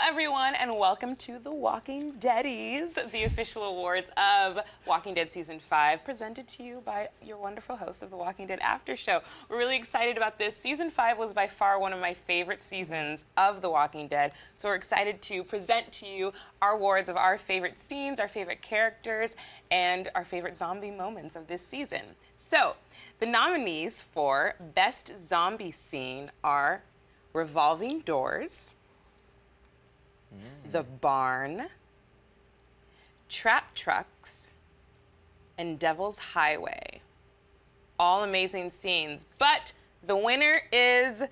everyone, and welcome to the Walking Deadies, the official awards of Walking Dead Season 5, presented to you by your wonderful hosts of the Walking Dead After Show. We're really excited about this. Season 5 was by far one of my favorite seasons of The Walking Dead, so we're excited to present to you our awards of our favorite scenes, our favorite characters, and our favorite zombie moments of this season. So, the nominees for Best Zombie Scene are Revolving Doors, The Barn, Trap Trucks, and Devil's Highway. All amazing scenes, but the winner is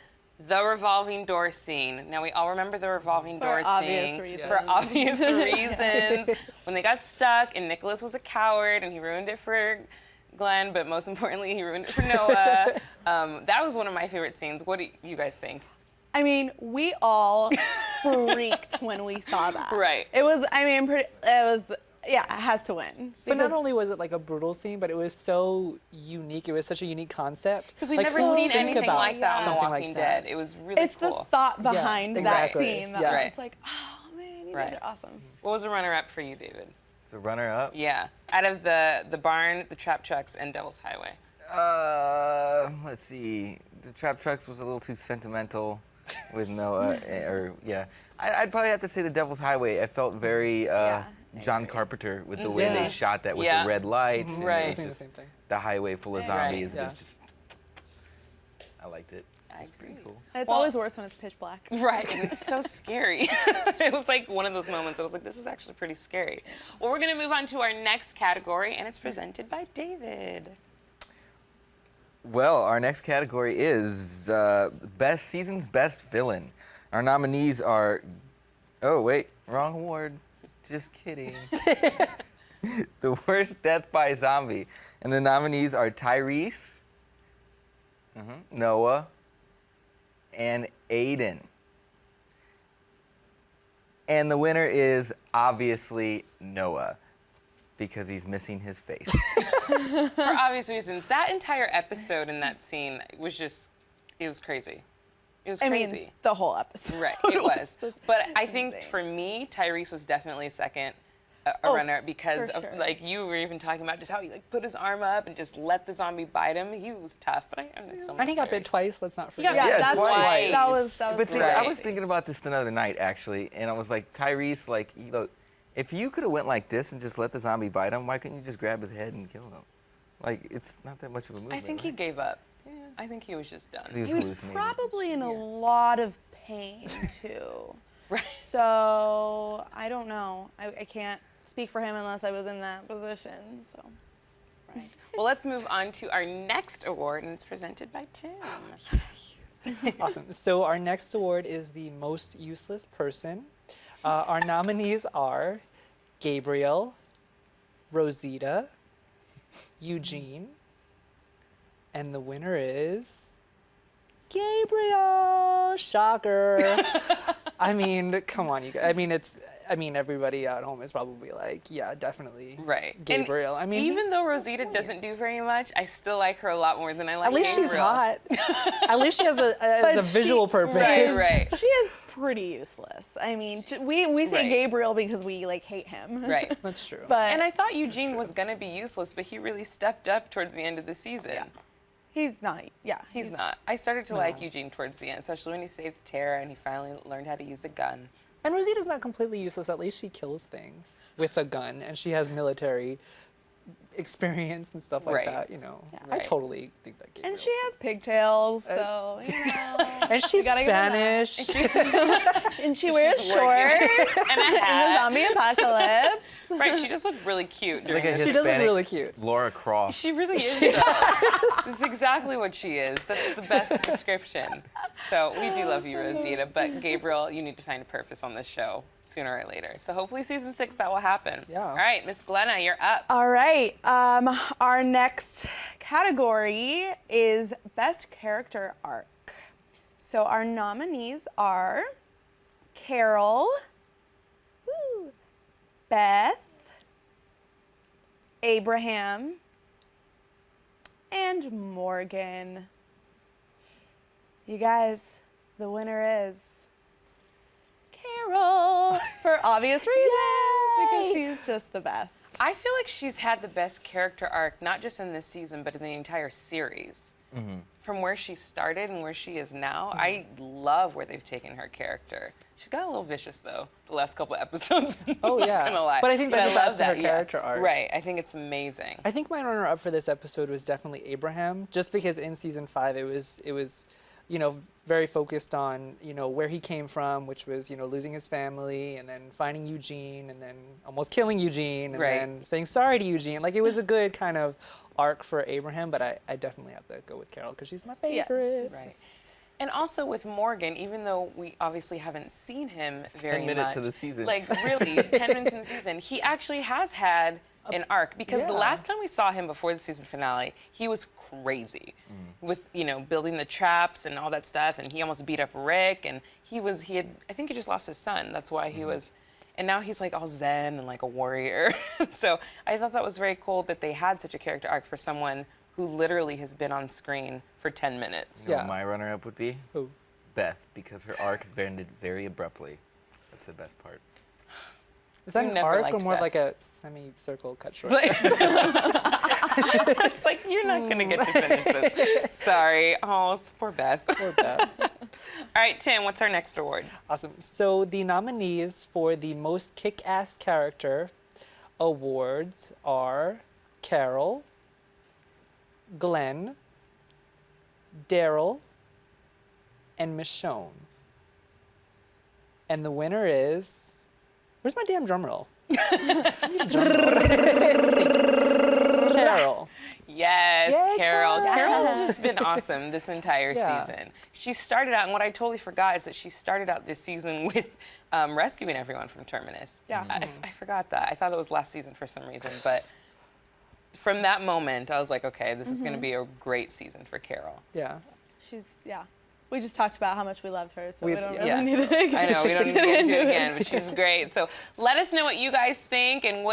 the revolving door scene. Now, we all remember the revolving door scene for obvious reasons. When they got stuck and Nicholas was a coward and he ruined it for Glenn, but most importantly, he ruined it for Noah. That was one of my favorite scenes. What do you guys think? I mean, we all freaked when we saw that. Right. It was, I mean, yeah, it has to win. But not only was it like a brutal scene, but it was so unique. It was such a unique concept. Because we've never seen anything like that on The Walking Dead. It was really it's cool. The thought behind that scene that was right. like, oh man, you guys are awesome. What was the runner-up for you, David? The runner-up? Yeah, out of the Barn, the Trap Trucks, and Devil's Highway. Let's see. The Trap Trucks was a little too sentimental with Noah, I'd probably have to say the Devil's Highway. I felt very John Carpenter with the way they shot that with the red lights. Right. And the same thing. The highway full of zombies. It's just, I liked it. I agree. Cool. It's always worse when it's pitch black. Right, and it's so scary. It was like one of those moments I was like, this is actually pretty scary. Well, we're going to move on to our next category, and it's presented by David. Well, our next category is Best Season's Best Villain. Our nominees are, oh wait, wrong award. Just kidding. The Worst Death by Zombie. And the nominees are Tyrese, Noah, and Aiden. And the winner is obviously Noah, because he's missing his face. For obvious reasons. That entire episode in that scene was just, it was crazy. It was crazy. I mean, the whole episode. Right, it was. But I think for me, Tyrese was definitely a second runner because of, like, you were even talking about just how he, like, put his arm up and just let the zombie bite him. He was tough, but I mean, so much And he got bit twice, let's not forget. Yeah, that's twice. That was But see, I was thinking about this the other night, actually, and I was like, Tyrese, like, you know, if you could have went like this and just let the zombie bite him, why couldn't you just grab his head and kill him? Like, it's not that much of a movement. I think he gave up. Yeah. I think he was just done. He was hallucinating. Probably in a lot of pain, too. Right. So, I don't know. I can't speak for him unless I was in that position, so. Right. Well, let's move on to our next award, and it's presented by Tim. Awesome. So our next award is the Most Useless Person. Our nominees are Gabriel, Rosita, Eugene, and the winner is Gabriel. Shocker. I mean, come on, you guys. I mean, everybody at home is probably like, yeah, definitely. Right. Gabriel. And I mean, even though Rosita doesn't do very much, I still like her a lot more than I like Gabriel. At least she's hot. At least she has a visual purpose. Right. She is pretty useless. I mean, we say Gabriel because we, like, hate him. Right. That's true. And I thought Eugene was going to be useless, but he really stepped up towards the end of the season. Yeah. He's not. Yeah. He's not. I started to like Eugene towards the end, especially when he saved Tara and he finally learned how to use a gun. And Rosita's not completely useless. At least she kills things with a gun, and she has military experience and stuff like that. You know, I totally think that. Gabriel and she has pigtails, so you know. And she's Spanish. And she wears shorts and a in the hat. zombie apocalypse. Right, she just looks really cute. Like a she does look really cute. Laura Croft. She really is. That's exactly what she is. That's the best description. So we do love you, Rosita, but Gabriel, you need to find a purpose on this show sooner or later. So hopefully season 6 that will happen. Yeah. All right, Miss Glenna, you're up. All right. Our next category is Best Character Arc. So our nominees are Carol, Beth, Abraham, and Morgan. You guys, the winner is Carol. obvious reasons, because she's just the best. I feel like she's had the best character arc, not just in this season, but in the entire series. From where she started and where she is now, I love where they've taken her character. She's got a little vicious, though, the last couple episodes. Oh, yeah. Not gonna lie. But I think that just adds to her yeah. character arc. Right. I think it's amazing. I think my runner-up for this episode was definitely Abraham, just because in season 5 it was, you know, very focused on, you know, where he came from, which was, you know, losing his family and then finding Eugene and then almost killing Eugene and then saying sorry to Eugene. Like, it was a good kind of arc for Abraham, but I definitely have to go with Carol because she's my favorite. Yes. Right. And also with Morgan, even though we obviously haven't seen him very 10 minutes much, of the season. like really 10 minutes in the season, he actually has had an arc, because the last time we saw him before the season finale, he was crazy with, you know, building the traps and all that stuff, and he almost beat up Rick, and I think he just lost his son. That's why he was, and now he's like all zen and like a warrior. So I thought that was very cool that they had such a character arc for someone who literally has been on screen for 10 minutes. You know what my runner-up would be? Who? Beth, because her arc ended very abruptly. That's the best part. Is that You an never arc liked or more of Beth. like a semicircle cut short? It's like, you're not going to get to finish this. Sorry. Oh, poor Beth. Poor Beth. All right, Tim, what's our next award? Awesome. So the nominees for the most kick-ass character awards are Carol, Glenn, Daryl, and Michonne. And the winner is... Where's my damn drum roll? I need a drum roll. Carol. Yes, Yay, Carol. Carol. Carol has just been awesome this entire Yeah. season. She started out, and what I totally forgot is that she started out this season with rescuing everyone from Terminus. Yeah. I forgot that. I thought it was last season for some reason, but from that moment, I was like, okay, this is going to be a great season for Carol. Yeah. She's, we just talked about how much we loved her, so we don't yeah. really need to I know, we don't need to get into it again, but she's great. So let us know what you guys think and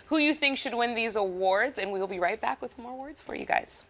who you think should win these awards, and we'll be right back with more awards for you guys.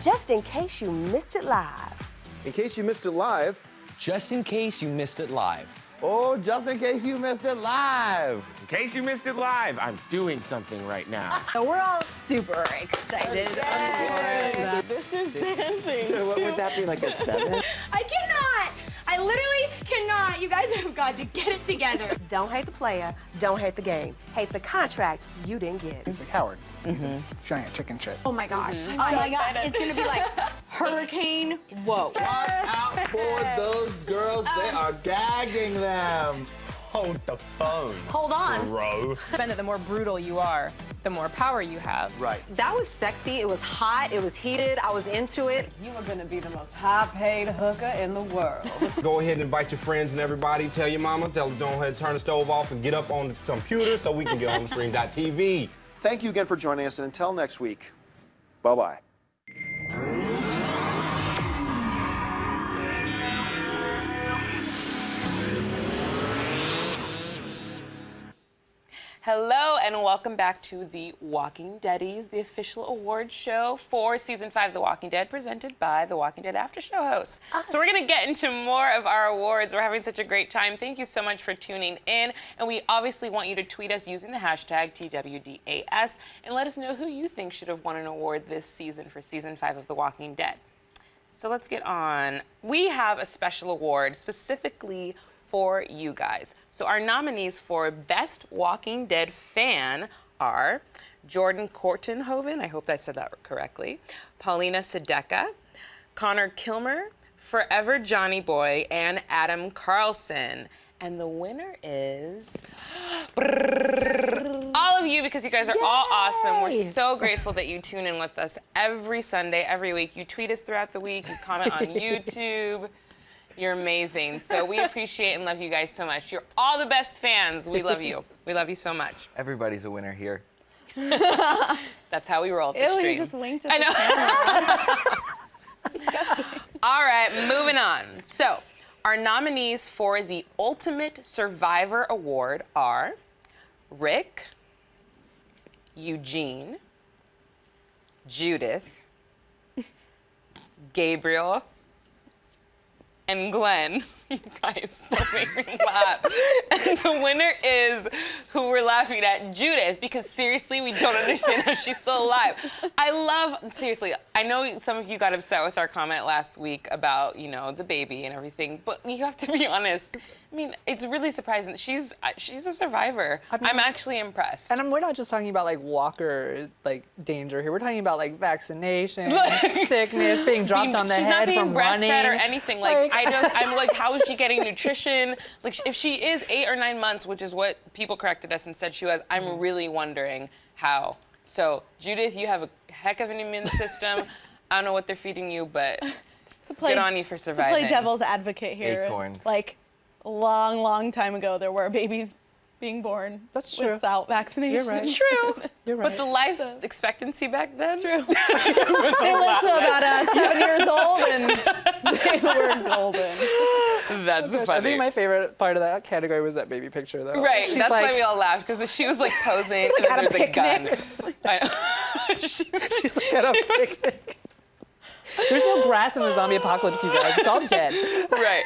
Just in case you missed it live. In case you missed it live. Just in case you missed it live. Oh, just in case you missed it live. In case you missed it live, I'm doing something right now. So we're all super excited. Yay. This is dancing. So what would that be, like a 7? I cannot. I literally cannot. You guys have got to get it together. Don't hate the player, don't hate the game. Hate the contract you didn't get. He's a coward. He's a giant chicken shit. Oh my gosh. Oh my gosh. It's going to be like hurricane. Whoa. Watch out for those girls. They are gagging them. Hold the phone. Hold on. Bro. The more brutal you are, the more power you have. Right. That was sexy. It was hot. It was heated. I was into it. You are going to be the most high-paid hooker in the world. Go ahead and invite your friends and everybody. Tell your mama. Tell them don't ahead, turn the stove off and get up on the computer so we can get on TheStream.tv. Thank you again for joining us, and until next week, bye-bye. Hello and welcome back to the Walking Deadies, the official award show for season 5 of The Walking Dead, presented by the Walking Dead After Show hosts. So we're going to get into more of our awards. We're having such a great time. Thank you so much for tuning in. And we obviously want you to tweet us using the hashtag TWDAS and let us know who you think should have won an award this season for season 5 of The Walking Dead. So let's get on. We have a special award specifically for you guys. So our nominees for Best Walking Dead Fan are Jordan Kortenhoven, I hope I said that correctly, Paulina Sedeka, Connor Kilmer, Forever Johnny Boy, and Adam Carlson. And the winner is all of you, because you guys are all awesome. We're so grateful that you tune in with us every Sunday, every week. You tweet us throughout the week, you comment on YouTube. You're amazing. So we appreciate and love you guys so much. You're all the best fans. We love you. We love you so much. Everybody's a winner here. That's how we roll at the Ew, stream. he just winked at I the camera. All right, moving on. So, our nominees for the Ultimate Survivor Award are Rick, Eugene, Judith, Gabriel, and Glenn. You guys don't make me laugh. And the winner is who we're laughing at, Judith, because seriously, we don't understand how she's still alive. Seriously, I know some of you got upset with our comment last week about, the baby and everything, but you have to be honest. I mean, it's really surprising. She's a survivor. I'm actually impressed. And we're not just talking about walker danger here. We're talking about vaccination, sickness, being dropped on the head from running. She's not being breastfed or anything. I'm like, how is she getting nutrition? If she is 8 or 9 months, which is what people corrected us and said she was, I'm really wondering how. So, Judith, you have a heck of an immune system. I don't know what they're feeding you, but good on you for surviving. To play devil's advocate here, Acorns. A long time ago, there were babies being born without vaccination. You're right. True. You're right. But the life expectancy back then? True. They lived to about 7 years old, and they were golden. That's funny. I think my favorite part of that category was that baby picture, though. Right, that's why we all laughed, because she was posing, and then there's a gun. She's at a picnic. There's no grass in the zombie apocalypse, you guys. It's all dead. Right.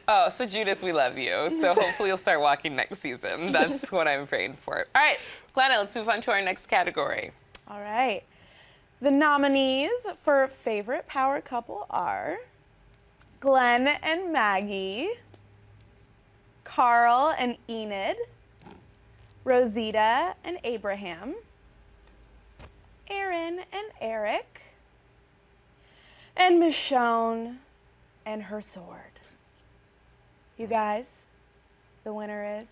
Oh, so Judith, we love you. So hopefully you'll start walking next season. That's what I'm praying for. All right, Glenna, let's move on to our next category. All right. The nominees for favorite power couple are Glenn and Maggie, Carl and Enid, Rosita and Abraham, Aaron and Eric, and Michonne and her sword. You guys, the winner is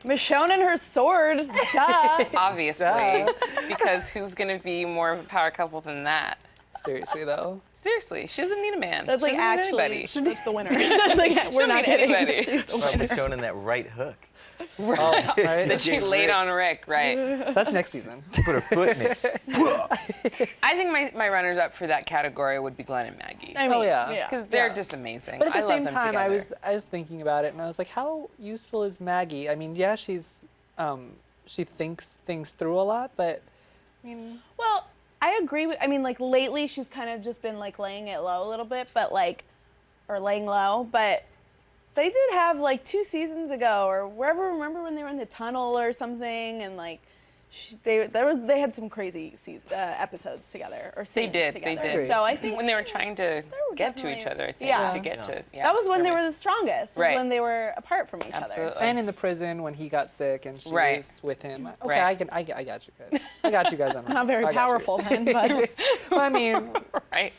Michonne and her sword. Duh. Obviously, because who's gonna be more of a power couple than that? Seriously, though. Seriously, she doesn't need a man. That's she doesn't need anybody. that's the winner. We're not kidding. anybody. Probably shown in that right hook. Right. That she laid on Rick, right? That's next season. She put her foot in it. I think my runners-up for that category would be Glenn and Maggie. I mean, Because they're just amazing. But at the I love same them time, together. I was thinking about it, and I was like, how useful is Maggie? I mean, yeah, she thinks things through a lot, but I mean. Well, I agree with. I mean, lately she's kind of just been laying it low a little bit, but or laying low, but. They did have 2 seasons ago or wherever. Remember when they were in the tunnel or something, and they had some crazy episodes together or scenes They together. did. So I think when they were trying to get to each other, I think, to get to. Yeah, that was when they were the strongest. Was Right. when they were apart from each other. And in the prison when he got sick and she was with him. Okay, Right. I got you guys. I got you guys on. Not very powerful then, but. Well, I mean. Right.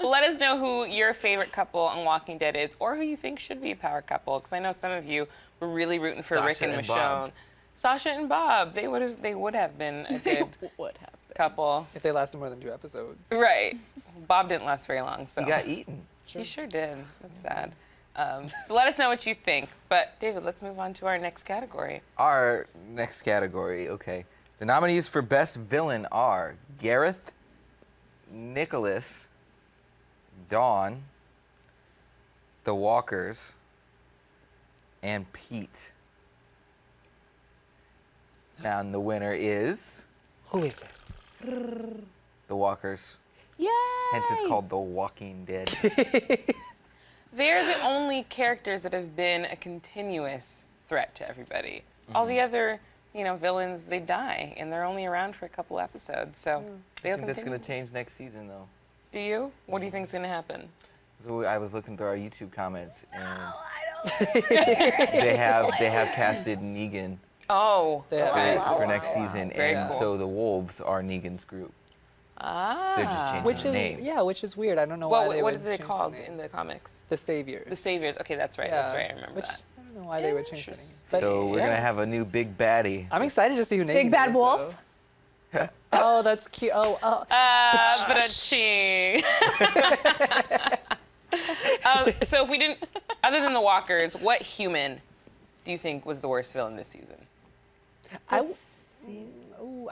Well, let us know who your favorite couple on Walking Dead is, or who you think should be a power couple. Because I know some of you were really rooting for Rick and Michonne. Bob. Sasha and Bob, they would have been a good couple. If they lasted more than 2 episodes. Right. Bob didn't last very long, so. He got eaten. He sure did. That's sad. So let us know what you think. But David, let's move on to our next category. Our next category, okay. The nominees for Best Villain are Gareth, Nicholas, Dawn, The Walkers, and Pete. Now, and the winner is Who is it? The Walkers. Yay! Hence, it's called The Walking Dead. They're the only characters that have been a continuous threat to everybody. All the other, villains, they die, and they're only around for a couple episodes. So they'll I think that's continue. going to change next season, though. Do you? What do you think's going to happen? So I was looking through our YouTube comments, and they have casted Negan Oh, for next season, Very and cool. so the Wolves are Negan's group. They're just changing the name. Which is weird. I don't know why they what would are they change called the name. in the comics? The Saviors. The Saviors. Okay, that's right. That's right. I remember that. I don't know why they would change the name. But So we're gonna have a new big baddie. I'm excited to see who Negan Big Bad is, Wolf? though. Oh, that's cute. Oh. But-ching. So if we didn't, other than the walkers, what human do you think was the worst villain this season? I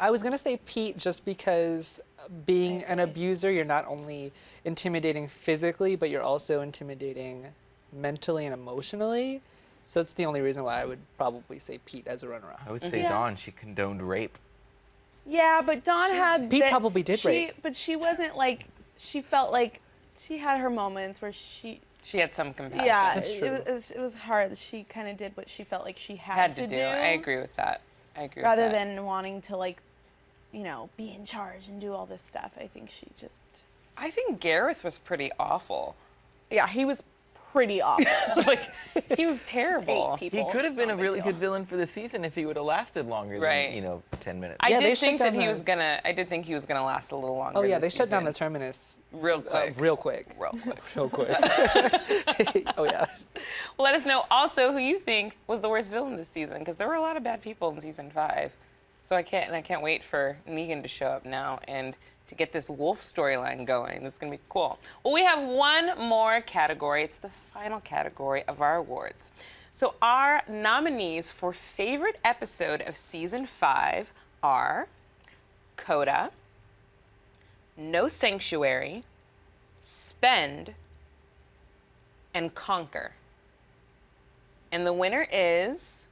was gonna say Pete, just because being an abuser, you're not only intimidating physically, but you're also intimidating mentally and emotionally. So that's the only reason why I would probably say Pete as a runner-up. I would say Dawn. She condoned rape. Yeah, but Dawn had... Pete probably did rape. But she wasn't like... She felt like she had her moments where she... She had some compassion. Yeah, That's true. It was hard. She kind of did what she felt like she had to do. I agree with that. Rather than wanting to, like, you know, be in charge and do all this stuff. I think she just... I think Gareth was pretty awful. Yeah, he was pretty awful. Like, he was terrible. He could have been a really good villain for the season if he would have lasted longer Right. than, you know, 10 minutes. I Yeah, they did think shut that down he the- was gonna. I did think he was gonna last a little longer. Oh yeah, this they shut down the season. terminus real quick. real quick. Real quick. Real quick. Oh yeah. Well, let us know also who you think was the worst villain this season, because there were a lot of bad people in season 5. So I can't wait for Negan to show up now and to get this wolf storyline going. It's gonna be cool. Well, we have one more category. It's the final category of our awards. So our nominees for favorite episode of season 5 are Coda, No Sanctuary, Spend, and Conquer. And the winner is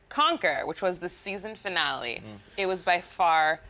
Conquer, which was the season finale. It was by far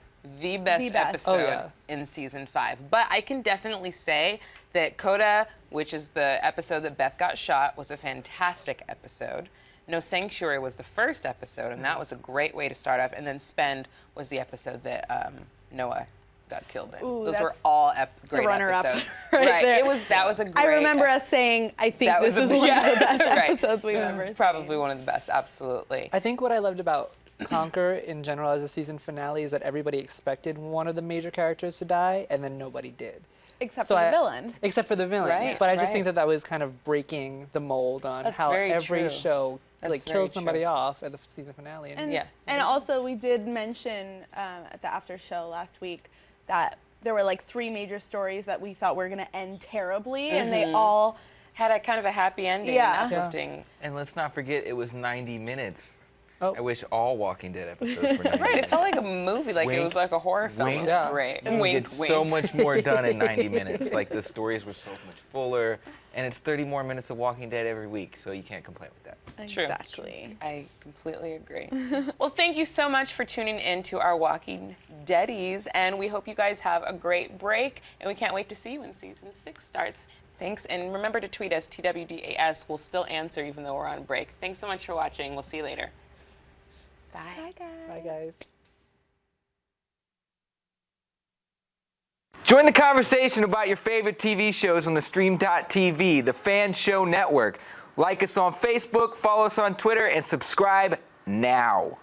the best episode in season 5. But I can definitely say that Coda, which is the episode that Beth got shot, was a fantastic episode. No Sanctuary was the first episode, and that was a great way to start off. And then Spend was the episode that Noah got killed in. Ooh, Those were all great runner-up episodes. right there. That was a great. I remember us saying, I think That this was is one of the best right. episodes we've It was ever probably one of the best, absolutely. I think what I loved about Conquer in general as a season finale is that everybody expected one of the major characters to die, and then nobody did. Except for the villain. Except for the villain. Right, but I just right. think that was kind of breaking the mold on That's how very every true. show That's like very kills somebody true. off at the season finale. And also we did mention at the after show last week that there were like 3 major stories that we thought were going to end terribly, and they all had a kind of a happy ending. Yeah. And uplifting. And let's not forget, it was 90 minutes. Oh. I wish all Walking Dead episodes were 90 Right, minutes. it felt like a movie, like it Wink, was like a horror film. wink. It was great. You Wink, get wink. so much more done in 90 minutes. Like, the stories were so much fuller, and it's 30 more minutes of Walking Dead every week, so you can't complain with that. True. Exactly. I completely agree. Well, thank you so much for tuning in to our Walking Deadies, and we hope you guys have a great break, and we can't wait to see you when season 6 starts. Thanks, and remember to tweet us, TWDAS. We'll still answer even though we're on break. Thanks so much for watching. We'll see you later. Bye. Bye, guys. Bye, guys. Join the conversation about your favorite TV shows on theStream.tv, the fan show network. Like us on Facebook, follow us on Twitter, and subscribe now.